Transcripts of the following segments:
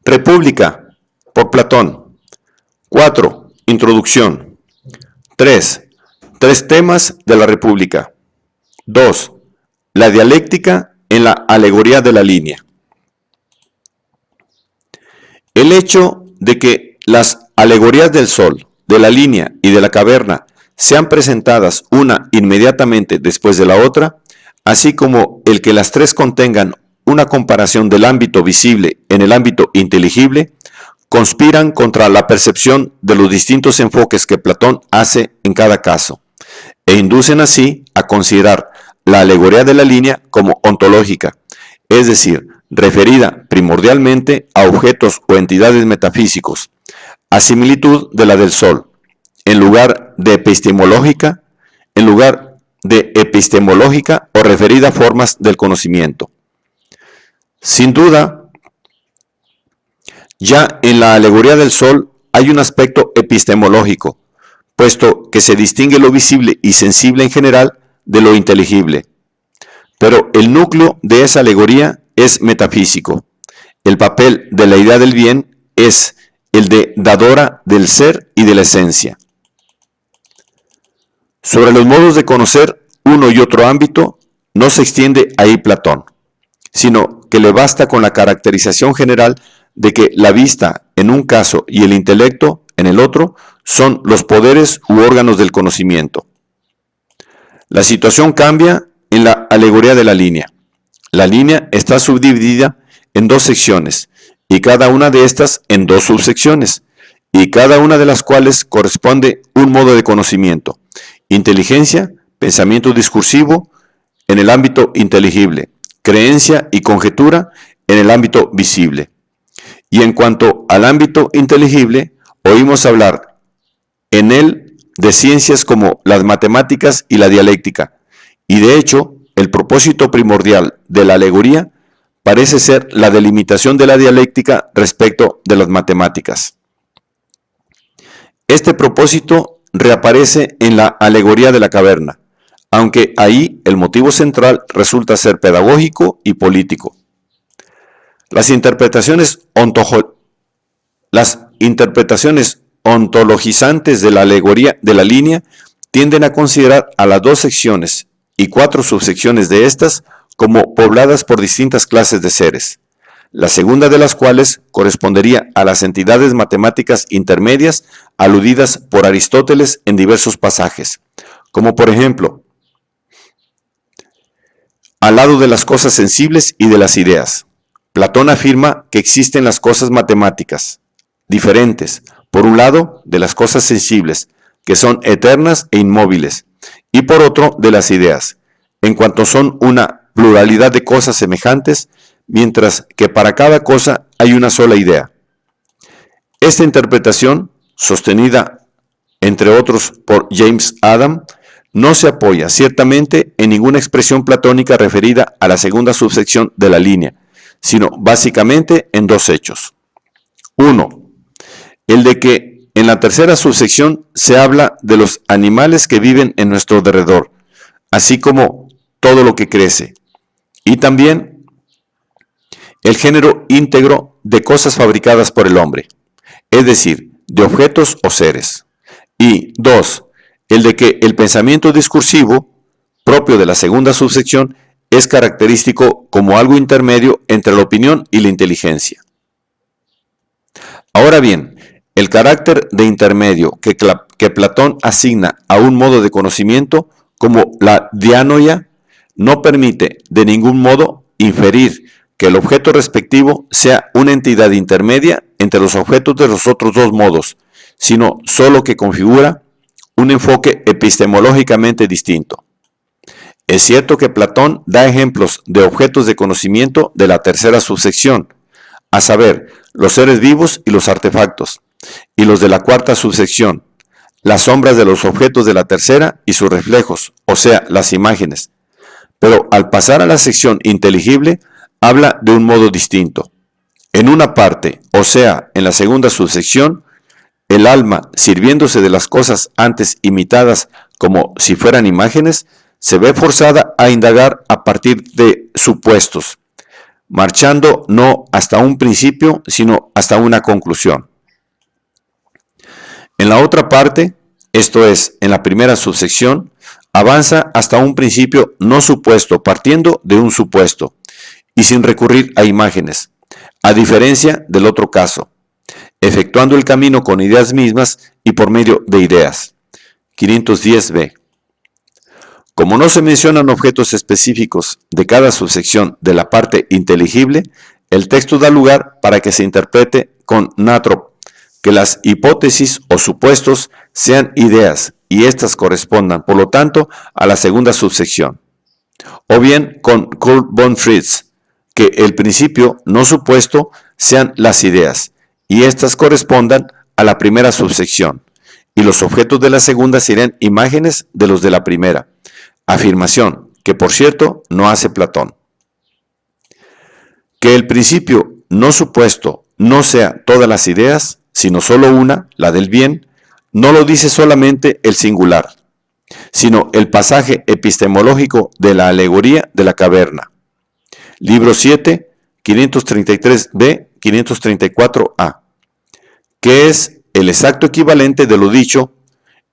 República, por Platón. 4. Introducción. 3. Tres temas de la República. 2. La dialéctica en la alegoría de la línea. El hecho de que las alegorías del sol, de la línea y de la caverna sean presentadas una inmediatamente después de la otra, así como el que las tres contengan una comparación del ámbito visible en el ámbito inteligible, conspiran contra la percepción de los distintos enfoques que Platón hace en cada caso, e inducen así a considerar la alegoría de la línea como ontológica, es decir, referida primordialmente a objetos o entidades metafísicos, a similitud de la del sol, en lugar de epistemológica o referida a formas del conocimiento. Sin duda, ya en la alegoría del sol hay un aspecto epistemológico, puesto que se distingue lo visible y sensible en general de lo inteligible. Pero el núcleo de esa alegoría es metafísico. El papel de la idea del bien es el de dadora del ser y de la esencia. Sobre los modos de conocer uno y otro ámbito, no se extiende ahí Platón, sino que le basta con la caracterización general de que la vista en un caso y el intelecto en el otro son los poderes u órganos del conocimiento. La situación cambia en la alegoría de la línea. La línea está subdividida en dos secciones, y cada una de estas en dos subsecciones, y cada una de las cuales corresponde un modo de conocimiento: inteligencia, pensamiento discursivo en el ámbito inteligible, creencia y conjetura en el ámbito visible. Y en cuanto al ámbito inteligible, oímos hablar en él de ciencias como las matemáticas y la dialéctica, y de hecho, el propósito primordial de la alegoría parece ser la delimitación de la dialéctica respecto de las matemáticas. Este propósito reaparece en la alegoría de la caverna, aunque ahí el motivo central resulta ser pedagógico y político. Las interpretaciones ontologizantes de la alegoría de la línea tienden a considerar a las dos secciones y 4 subsecciones de estas como pobladas por distintas clases de seres, la segunda de las cuales correspondería a las entidades matemáticas intermedias aludidas por Aristóteles en diversos pasajes, como por ejemplo, al lado de las cosas sensibles y de las ideas. Platón afirma que existen las cosas matemáticas, diferentes, por un lado, de las cosas sensibles, que son eternas e inmóviles, y por otro, de las ideas, en cuanto son una pluralidad de cosas semejantes, mientras que para cada cosa hay una sola idea. Esta interpretación, sostenida entre otros por James Adam, no se apoya ciertamente en ninguna expresión platónica referida a la segunda subsección de la línea, sino básicamente en dos hechos. 1. El de que en la tercera subsección se habla de los animales que viven en nuestro derredor, así como todo lo que crece, y también el género íntegro de cosas fabricadas por el hombre, es decir, de objetos o seres. Y 2. El de que el pensamiento discursivo, propio de la segunda subsección, es característico como algo intermedio entre la opinión y la inteligencia. Ahora bien, el carácter de intermedio que Platón asigna a un modo de conocimiento como la dianoia no permite de ningún modo inferir que el objeto respectivo sea una entidad intermedia entre los objetos de los otros dos modos, sino solo que configura un enfoque epistemológicamente distinto. Es cierto que Platón da ejemplos de objetos de conocimiento de la tercera subsección, a saber, los seres vivos y los artefactos, y los de la cuarta subsección, las sombras de los objetos de la tercera y sus reflejos, o sea, las imágenes. Pero al pasar a la sección inteligible, habla de un modo distinto. En una parte, o sea, en la segunda subsección, el alma, sirviéndose de las cosas antes imitadas como si fueran imágenes, se ve forzada a indagar a partir de supuestos, marchando no hasta un principio, sino hasta una conclusión. En la otra parte, esto es, en la primera subsección, avanza hasta un principio no supuesto, partiendo de un supuesto, y sin recurrir a imágenes, a diferencia del otro caso, efectuando el camino con ideas mismas y por medio de ideas. 510b. Como no se mencionan objetos específicos de cada subsección de la parte inteligible, el texto da lugar para que se interprete con natrop, que las hipótesis o supuestos sean ideas y éstas correspondan, por lo tanto, a la segunda subsección. O bien con Kurt von Fritz, que el principio no supuesto sean las ideas y éstas correspondan a la primera subsección, y los objetos de la segunda serían imágenes de los de la primera. Afirmación, que por cierto no hace Platón. Que el principio no supuesto no sea todas las ideas, sino solo una, la del bien, no lo dice solamente el singular, sino el pasaje epistemológico de la alegoría de la caverna. Libro 7, 533b, 534a, que es el exacto equivalente de lo dicho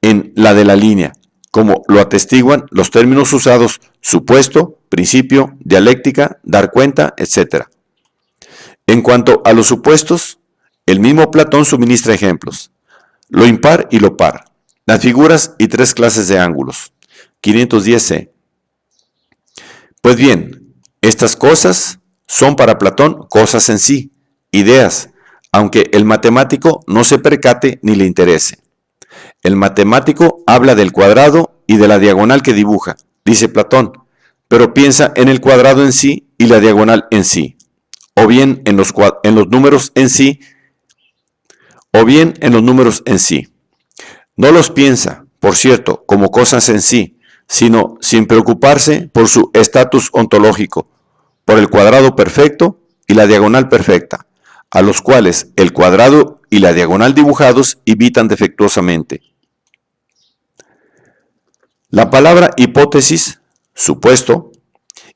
en la de la línea, como lo atestiguan los términos usados supuesto, principio, dialéctica, dar cuenta, etc. En cuanto a los supuestos, el mismo Platón suministra ejemplos: lo impar y lo par, las figuras y tres clases de ángulos. 510c. Pues bien, estas cosas son para Platón cosas en sí, ideas, aunque el matemático no se percate ni le interese. El matemático habla del cuadrado y de la diagonal que dibuja, dice Platón, pero piensa en el cuadrado en sí y la diagonal en sí, o bien en los números en sí, No los piensa, por cierto, como cosas en sí, sino sin preocuparse por su estatus ontológico, por el cuadrado perfecto y la diagonal perfecta, a los cuales el cuadrado y la diagonal dibujados imitan defectuosamente. La palabra hipótesis, supuesto,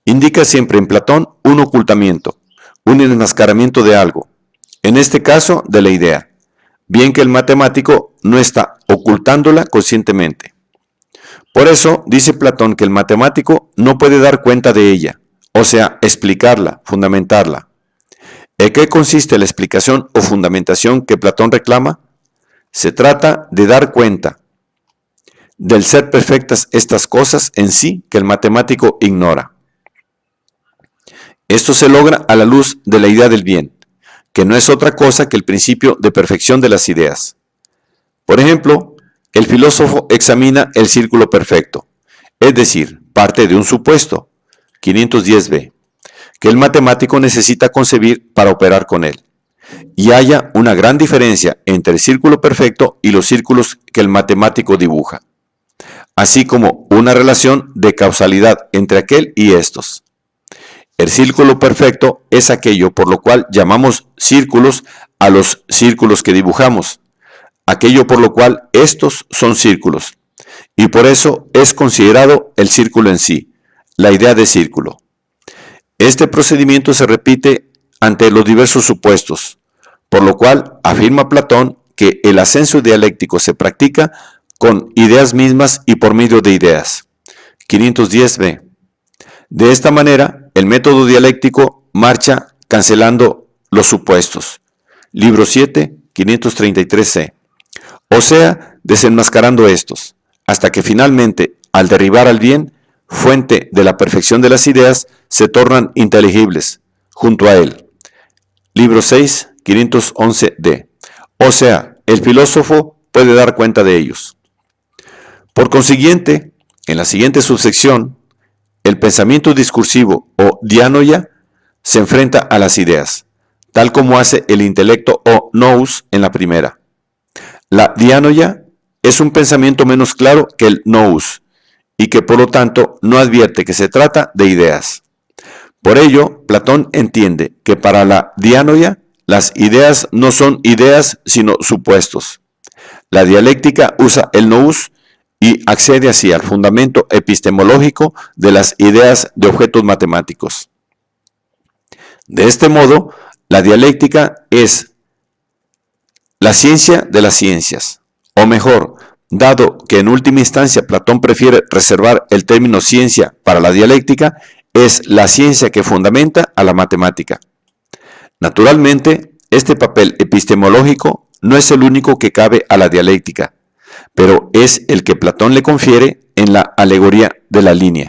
indica siempre en Platón un ocultamiento, un enmascaramiento de algo, en este caso de la idea, bien que el matemático no está ocultándola conscientemente. Por eso dice Platón que el matemático no puede dar cuenta de ella, o sea, explicarla, fundamentarla. ¿En qué consiste la explicación o fundamentación que Platón reclama? Se trata de dar cuenta del ser perfectas estas cosas en sí que el matemático ignora. Esto se logra a la luz de la idea del bien, que no es otra cosa que el principio de perfección de las ideas. Por ejemplo, el filósofo examina el círculo perfecto, es decir, parte de un supuesto, 510b, que el matemático necesita concebir para operar con él, y haya una gran diferencia entre el círculo perfecto y los círculos que el matemático dibuja, así como una relación de causalidad entre aquel y estos. El círculo perfecto es aquello por lo cual llamamos círculos a los círculos que dibujamos, aquello por lo cual estos son círculos, y por eso es considerado el círculo en sí, la idea de círculo. Este procedimiento se repite ante los diversos supuestos, por lo cual afirma Platón que el ascenso dialéctico se practica con ideas mismas y por medio de ideas. 510b. De esta manera, el método dialéctico marcha cancelando los supuestos. Libro 7, 533c. O sea, desenmascarando estos, hasta que finalmente, al derribar al bien, fuente de la perfección de las ideas, se tornan inteligibles, junto a él. Libro 6, 511d. O sea, el filósofo puede dar cuenta de ellos. Por consiguiente, en la siguiente subsección, el pensamiento discursivo o dianoia se enfrenta a las ideas, tal como hace el intelecto o nous en la primera. La dianoia es un pensamiento menos claro que el nous, y que por lo tanto no advierte que se trata de ideas. Por ello, Platón entiende que para la dianoia las ideas no son ideas sino supuestos. La dialéctica usa el nous y accede así al fundamento epistemológico de las ideas de objetos matemáticos. De este modo, la dialéctica es la ciencia de las ciencias, o mejor, dado que en última instancia Platón prefiere reservar el término ciencia para la dialéctica, es la ciencia que fundamenta a la matemática. Naturalmente, este papel epistemológico no es el único que cabe a la dialéctica, pero es el que Platón le confiere en la alegoría de la línea.